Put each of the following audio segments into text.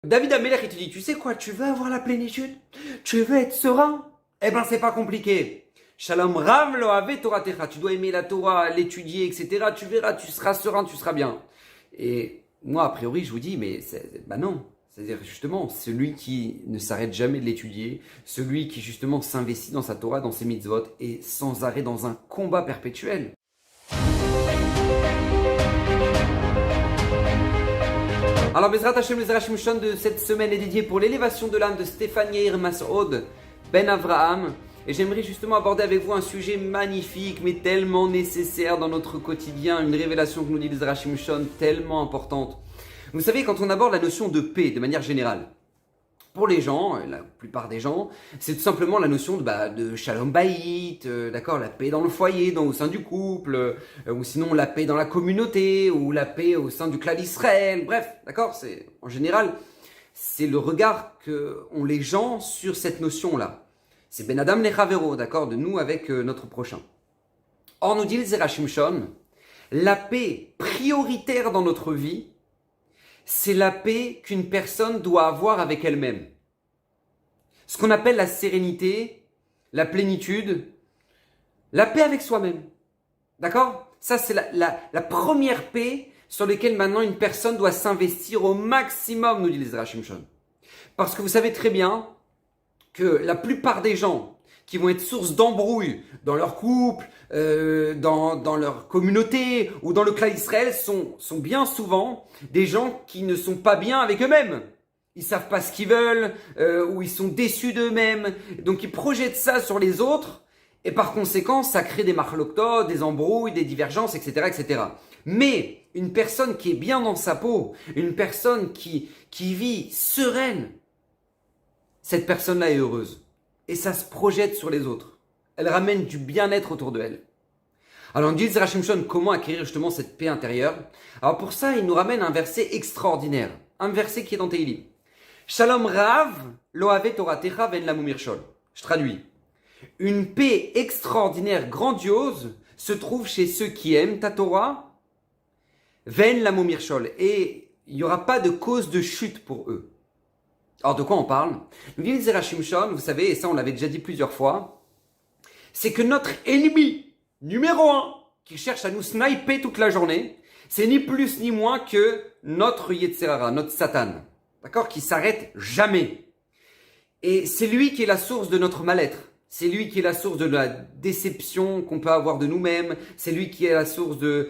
David Ameller, il te dit, tu sais quoi, tu veux avoir la plénitude? Tu veux être serein? Eh ben, c'est pas compliqué. Shalom Rav lo ave Torah techa. Tu dois aimer la Torah, l'étudier, etc. Tu verras, tu seras serein, tu seras bien. Et moi, a priori, je vous dis, mais bah non. C'est-à-dire, justement, celui qui ne s'arrête jamais de l'étudier, celui qui, justement, s'investit dans sa Torah, dans ses mitzvot, est sans arrêt dans un combat perpétuel. Alors, Bezrat Hashem, les Rashim Shon de cette semaine est dédié pour l'élévation de l'âme de Stéphane Yair Masoud Ben Avraham. Et j'aimerais justement aborder avec vous un sujet magnifique, mais tellement nécessaire dans notre quotidien, une révélation que nous dit les Rashim Shon tellement importante. Vous savez, quand on aborde la notion de paix de manière générale, pour les gens, la plupart des gens, c'est tout simplement la notion de shalom bayit, d'accord, la paix dans le foyer, au sein du couple, ou sinon la paix dans la communauté, ou la paix au sein du clan d'Israël, bref, d'accord, c'est en général, c'est le regard qu'ont les gens sur cette notion-là. C'est Ben Adam Lechavero, d'accord, de nous avec notre prochain. Or, nous dit le Zerachim Shon, la paix prioritaire dans notre vie, c'est la paix qu'une personne doit avoir avec elle-même. Ce qu'on appelle la sérénité, la plénitude, la paix avec soi-même. D'accord? Ça, c'est la première paix sur laquelle maintenant une personne doit s'investir au maximum, nous dit les Rashim Shon. Parce que vous savez très bien que la plupart des gens qui vont être source d'embrouille dans leur couple, dans leur communauté ou dans le clan d'Israël sont bien souvent des gens qui ne sont pas bien avec eux-mêmes. Ils savent pas ce qu'ils veulent, ou ils sont déçus d'eux-mêmes, donc ils projettent ça sur les autres, et par conséquent, ça crée des marloktot, des embrouilles, des divergences, etc., etc. Mais une personne qui est bien dans sa peau, une personne qui vit sereine, cette personne-là est heureuse. Et ça se projette sur les autres. Elle ramène du bien-être autour de elle. Alors on dit Zerachim Shon, comment acquérir justement cette paix intérieure? Alors pour ça, il nous ramène un verset extraordinaire. Un verset qui est dans Tehillim. Shalom Rav lo ave Torah techa ven la mumirshol. Je traduis. Une paix extraordinaire, grandiose, se trouve chez ceux qui aiment ta Torah, ven la mumirshol. Et il n'y aura pas de cause de chute pour eux. Alors de quoi on parle? Nous dit les Zerachim Shon, vous savez, et ça on l'avait déjà dit plusieurs fois, c'est que notre ennemi numéro 1 qui cherche à nous sniper toute la journée, c'est ni plus ni moins que notre Yetzerara, notre Satan, d'accord, qui s'arrête jamais. Et c'est lui qui est la source de notre mal-être. C'est lui qui est la source de la déception qu'on peut avoir de nous-mêmes. C'est lui qui est la source du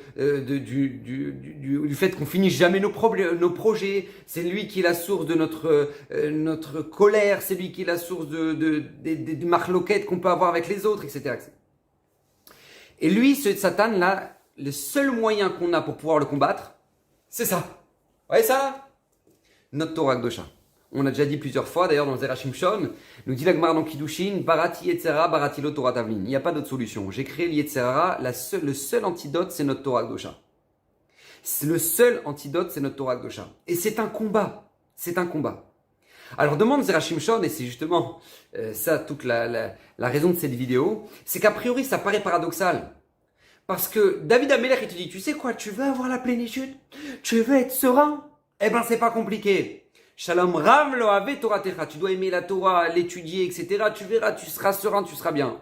fait qu'on finisse jamais nos projets. C'est lui qui est la source de notre colère. C'est lui qui est la source des marloquettes qu'on peut avoir avec les autres, etc., etc. Et lui, ce Satan-là, le seul moyen qu'on a pour pouvoir le combattre, c'est ça. Vous voyez ça? Notre Torah Kdosha. On a déjà dit plusieurs fois, d'ailleurs dans Zerachim Shon, nous dit la Gemara dans Kiddushin, Barati Yetzerara, Barati lo Torah Tavlin. Il n'y a pas d'autre solution. J'ai créé l'Yetzerara, le seul antidote, c'est notre Torah Kdosha. Le seul antidote, c'est notre Torah Kdosha. Et c'est un combat. C'est un combat. Alors demande Zerachim Shon, et c'est justement ça toute la raison de cette vidéo, c'est qu'a priori ça paraît paradoxal. Parce que David Ameller, il te dit, tu sais quoi, tu veux avoir la plénitude? Tu veux être serein? Eh ben c'est pas compliqué. Shalom Rav lo ave Torah techa. Tu dois aimer la Torah, l'étudier, etc. Tu verras, tu seras serein, tu seras bien.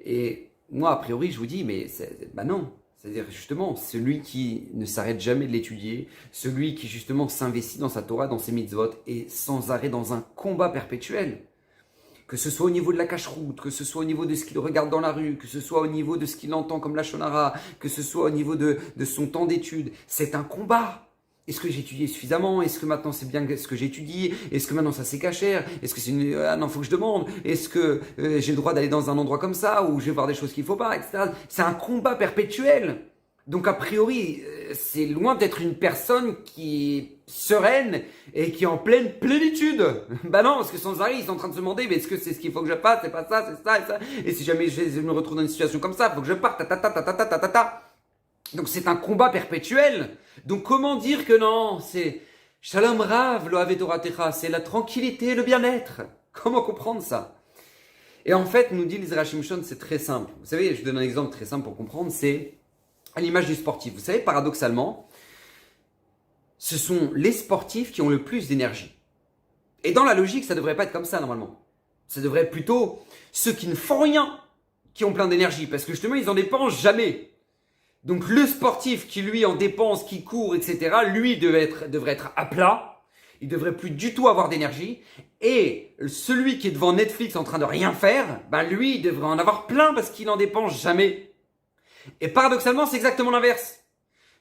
Et moi, a priori, je vous dis, mais bah non. C'est-à-dire, justement, celui qui ne s'arrête jamais de l'étudier, celui qui, justement, s'investit dans sa Torah, dans ses mitzvot, est sans arrêt dans un combat perpétuel. Que ce soit au niveau de la cache-route, que ce soit au niveau de ce qu'il regarde dans la rue, que ce soit au niveau de ce qu'il entend comme la shonara, que ce soit au niveau de son temps d'étude. C'est un combat. Est-ce que j'ai étudié suffisamment? Est-ce que maintenant c'est bien ce que j'étudie? Est-ce que maintenant ça c'est cachère? Est-ce que c'est une... Ah non, faut que je demande. Est-ce que j'ai le droit d'aller dans un endroit comme ça où je vais voir des choses qu'il faut pas, etc. C'est un combat perpétuel. Donc a priori, c'est loin d'être une personne qui est sereine et qui est en pleine plénitude. Bah non, parce que sans arrêt, ils sont en train de se demander, mais est-ce que c'est ce qu'il faut que je fasse? C'est pas ça, c'est ça et ça. Et si jamais je me retrouve dans une situation comme ça, il faut que je parte, ta. Donc c'est un combat perpétuel. Donc comment dire que non, c'est Shalom Rav lo ave Torah techa, c'est la tranquillité, le bien-être. Comment comprendre ça? Et en fait, nous dit les Zerachim Shon, c'est très simple. Vous savez, je vous donne un exemple très simple pour comprendre, c'est à l'image du sportif. Vous savez, paradoxalement, ce sont les sportifs qui ont le plus d'énergie. Et dans la logique, ça devrait pas être comme ça normalement. Ça devrait être plutôt ceux qui ne font rien qui ont plein d'énergie, parce que justement, ils en dépensent jamais. Donc le sportif qui lui en dépense, qui court, etc., lui devrait être à plat, il devrait plus du tout avoir d'énergie, et celui qui est devant Netflix en train de rien faire, ben lui, il devrait en avoir plein parce qu'il en dépense jamais. Et paradoxalement, c'est exactement l'inverse.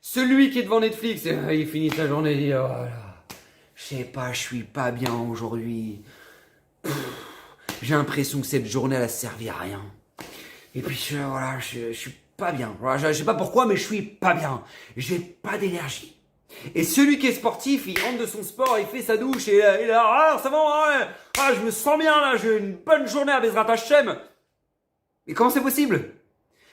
Celui qui est devant Netflix, il finit sa journée et dit « Oh là, je sais pas, je suis pas bien aujourd'hui. J'ai l'impression que cette journée, elle a servi à rien. Et puis voilà, je suis pas bien. Voilà, je sais pas pourquoi, mais je suis pas bien. J'ai pas d'énergie. » Et celui qui est sportif, il rentre de son sport, il fait sa douche et il est là, ah, ça va, je me sens bien là, j'ai une bonne journée à Bezrat Hashem. Mais comment c'est possible?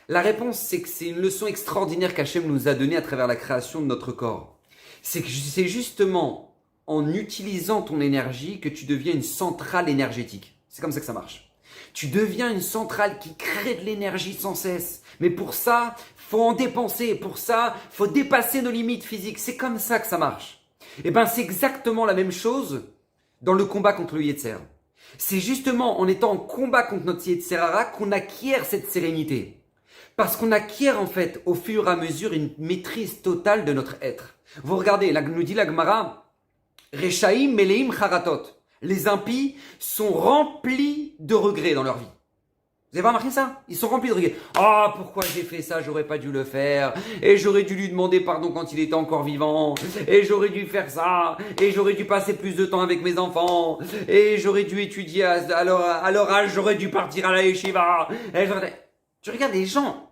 La réponse, c'est que c'est une leçon extraordinaire qu'Hachem nous a donnée à travers la création de notre corps. C'est que c'est justement en utilisant ton énergie que tu deviens une centrale énergétique. C'est comme ça que ça marche. Tu deviens une centrale qui crée de l'énergie sans cesse. Mais pour ça, faut en dépenser. Pour ça, faut dépasser nos limites physiques. C'est comme ça que ça marche. Et ben, c'est exactement la même chose dans le combat contre le Yetzer. C'est justement en étant en combat contre notre Yetzer Hara qu'on acquiert cette sérénité. Parce qu'on acquiert en fait au fur et à mesure une maîtrise totale de notre être. Vous regardez, là nous dit la Gemara, Rechaim meleim charatot. Les impies sont remplis de regrets dans leur vie. Vous avez pas remarqué ça? Ils sont remplis de regrets. Ah, pourquoi j'ai fait ça? J'aurais pas dû le faire. Et j'aurais dû lui demander pardon quand il était encore vivant. Et j'aurais dû faire ça. Et j'aurais dû passer plus de temps avec mes enfants. Et j'aurais dû étudier à leur âge. J'aurais dû partir à la yeshiva. Tu regardes les gens,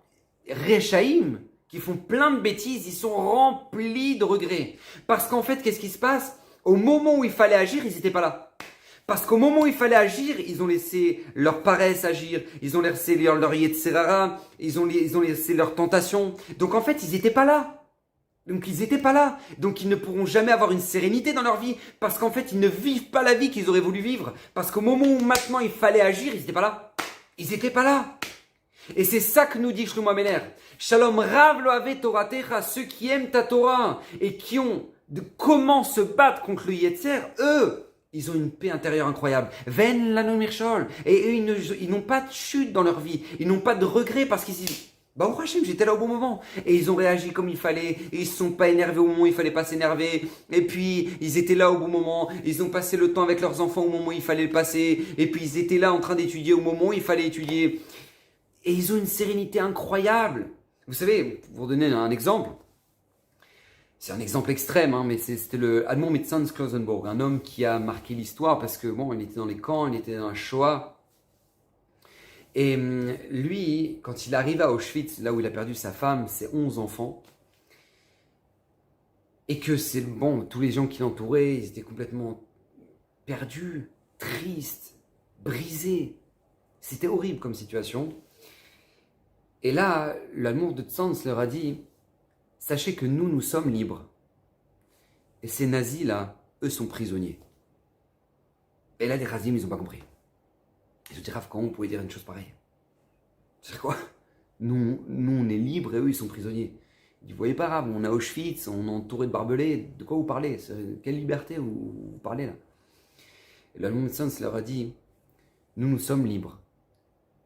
Rechaim, qui font plein de bêtises, ils sont remplis de regrets. Parce qu'en fait, qu'est-ce qui se passe? Au moment où il fallait agir, ils n'étaient pas là. Parce qu'au moment où il fallait agir, ils ont laissé leur paresse agir, ils ont laissé leur Yetzer Hara, ils ont laissé leur tentation. Donc en fait, ils n'étaient pas là. Donc ils ne pourront jamais avoir une sérénité dans leur vie parce qu'en fait, ils ne vivent pas la vie qu'ils auraient voulu vivre. Parce qu'au moment où maintenant il fallait agir, ils n'étaient pas là. Ils n'étaient pas là. Et c'est ça que nous dit Shlomo Ameler. Shalom Rav lo ave Toratecha, ceux qui aiment ta Torah et qui ont de comment se battre contre le Yetzer, eux, ils ont une paix intérieure incroyable. Ven lano mirchol. Et eux, ils n'ont pas de chute dans leur vie. Ils n'ont pas de regret parce qu'ils disent, bah, au Hachem, j'étais là au bon moment. Et ils ont réagi comme il fallait. Et ils ne se sont pas énervés au moment où il fallait pas s'énerver. Et puis, ils étaient là au bon moment. Ils ont passé le temps avec leurs enfants au moment où il fallait le passer. Et puis, ils étaient là en train d'étudier au moment où il fallait étudier. Et ils ont une sérénité incroyable. Vous savez, pour vous donner un exemple, c'est un exemple extrême, hein, mais c'était le Admon Mitzans Klausenburg, un homme qui a marqué l'histoire parce que, bon, il était dans les camps, il était dans la Shoah. Et lui, quand il arrive à Auschwitz, là où il a perdu sa femme, ses 11 enfants, et que c'est bon, tous les gens qui l'entouraient, ils étaient complètement perdus, tristes, brisés. C'était horrible comme situation. Et là, l'amour de Tzantz leur a dit, sachez que nous sommes libres. Et ces nazis-là, eux sont prisonniers. Et là, les Razim, ils n'ont pas compris. Ils se disent, Rav, comment on pouvait dire une chose pareille? C'est quoi? Nous, on est libres et eux, ils sont prisonniers. Ils disent, vous voyez pas, Rav, on est à Auschwitz, on est entouré de barbelés. De quoi vous parlez? Quelle liberté vous parlez là? Et l'amour de Tzantz leur a dit, nous sommes libres.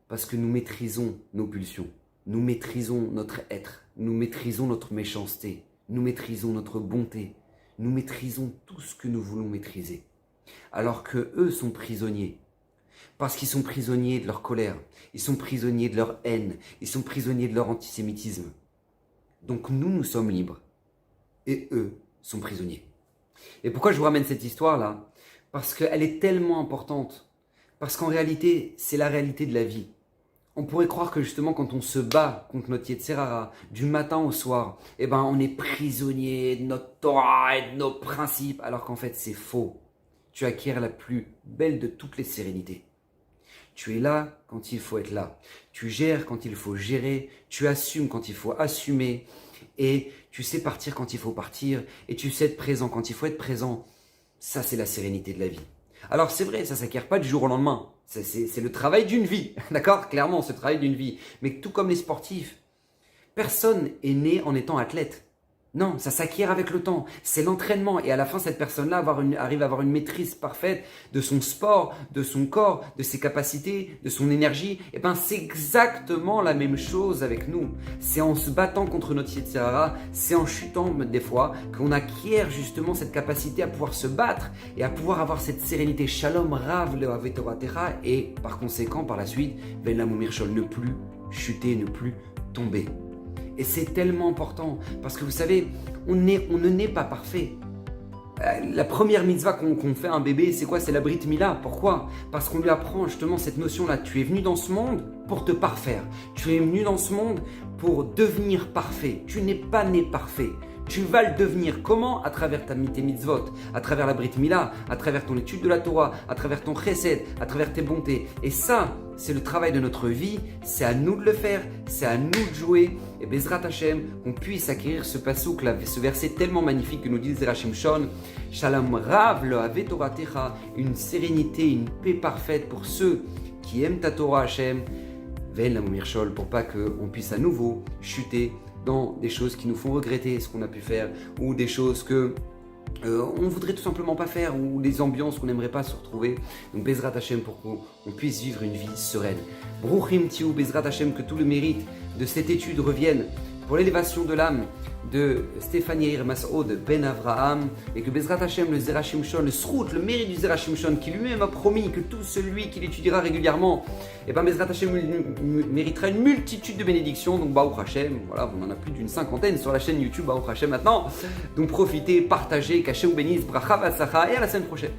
Parce que nous maîtrisons nos pulsions. Nous maîtrisons notre être, nous maîtrisons notre méchanceté, nous maîtrisons notre bonté, nous maîtrisons tout ce que nous voulons maîtriser. Alors que eux sont prisonniers, parce qu'ils sont prisonniers de leur colère, ils sont prisonniers de leur haine, ils sont prisonniers de leur antisémitisme. Donc nous sommes libres, et eux sont prisonniers. Et pourquoi je vous ramène cette histoire-là? Parce qu'elle est tellement importante, parce qu'en réalité, c'est la réalité de la vie. On pourrait croire que justement quand on se bat contre notre Yetzer Hara, du matin au soir, eh ben on est prisonnier de notre Torah et de nos principes, alors qu'en fait c'est faux. Tu acquiers la plus belle de toutes les sérénités. Tu es là quand il faut être là. Tu gères quand il faut gérer. Tu assumes quand il faut assumer. Et tu sais partir quand il faut partir. Et tu sais être présent quand il faut être présent. Ça, c'est la sérénité de la vie. Alors c'est vrai, ça ne s'acquiert pas du jour au lendemain. C'est le travail d'une vie, d'accord? Clairement, c'est le travail d'une vie. Mais tout comme les sportifs, personne est né en étant athlète. Non, ça s'acquiert avec le temps. C'est l'entraînement. Et à la fin, cette personne-là arrive à avoir une maîtrise parfaite de son sport, de son corps, de ses capacités, de son énergie. Et bien, c'est exactement la même chose avec nous. C'est en se battant contre notre Yetzer Hara, c'est en chutant des fois qu'on acquiert justement cette capacité à pouvoir se battre et à pouvoir avoir cette sérénité. Shalom Rav Le'ohavet Toratecha. Et par conséquent, par la suite, Ben Lamomir Shol, ne plus chuter, ne plus tomber. Et c'est tellement important parce que vous savez, on ne naît pas parfait. La première mitzvah qu'on fait à un bébé, c'est quoi? C'est la Brit Mila. Pourquoi? Parce qu'on lui apprend justement cette notion-là. Tu es venu dans ce monde pour te parfaire. Tu es venu dans ce monde pour devenir parfait. Tu n'es pas né parfait. Tu vas le devenir. Comment? À travers tes mitzvot, à travers la Brit Mila, à travers ton étude de la Torah, à travers ton chesed, à travers tes bontés. Et ça, c'est le travail de notre vie. C'est à nous de le faire. C'est à nous de jouer. Et Bezrat Hashem, qu'on puisse acquérir ce pasouk, ce verset tellement magnifique que nous dit Zerah Shimshon. Shalom Rav Le'ohavet Toratecha. Une sérénité, une paix parfaite pour ceux qui aiment ta Torah Hashem. Ve'en Lamomir Shol, pour pas qu'on puisse à nouveau chuter dans des choses qui nous font regretter ce qu'on a pu faire ou des choses que on voudrait tout simplement pas faire ou des ambiances qu'on n'aimerait pas se retrouver. Donc Bezrat Hashem pour qu'on puisse vivre une vie sereine. Bruchim Tiou, Bezrat Hashem, que tout le mérite de cette étude revienne pour l'élévation de l'âme de Stéphane Yair Masoud Ben Avraham et que Bezrat Hashem, le Zerah Shimshon, le Srout, le mérite du Zerah Shimshon qui lui-même a promis que tout celui qui l'étudiera régulièrement, et ben Bezrat Hashem méritera une multitude de bénédictions. Donc Baruch Hashem, voilà, on en a plus d'une cinquantaine sur la chaîne YouTube Baruch Hashem maintenant. Donc profitez, partagez, qu'Hashem vous bénisse, bracha v'atzacha et à la semaine prochaine.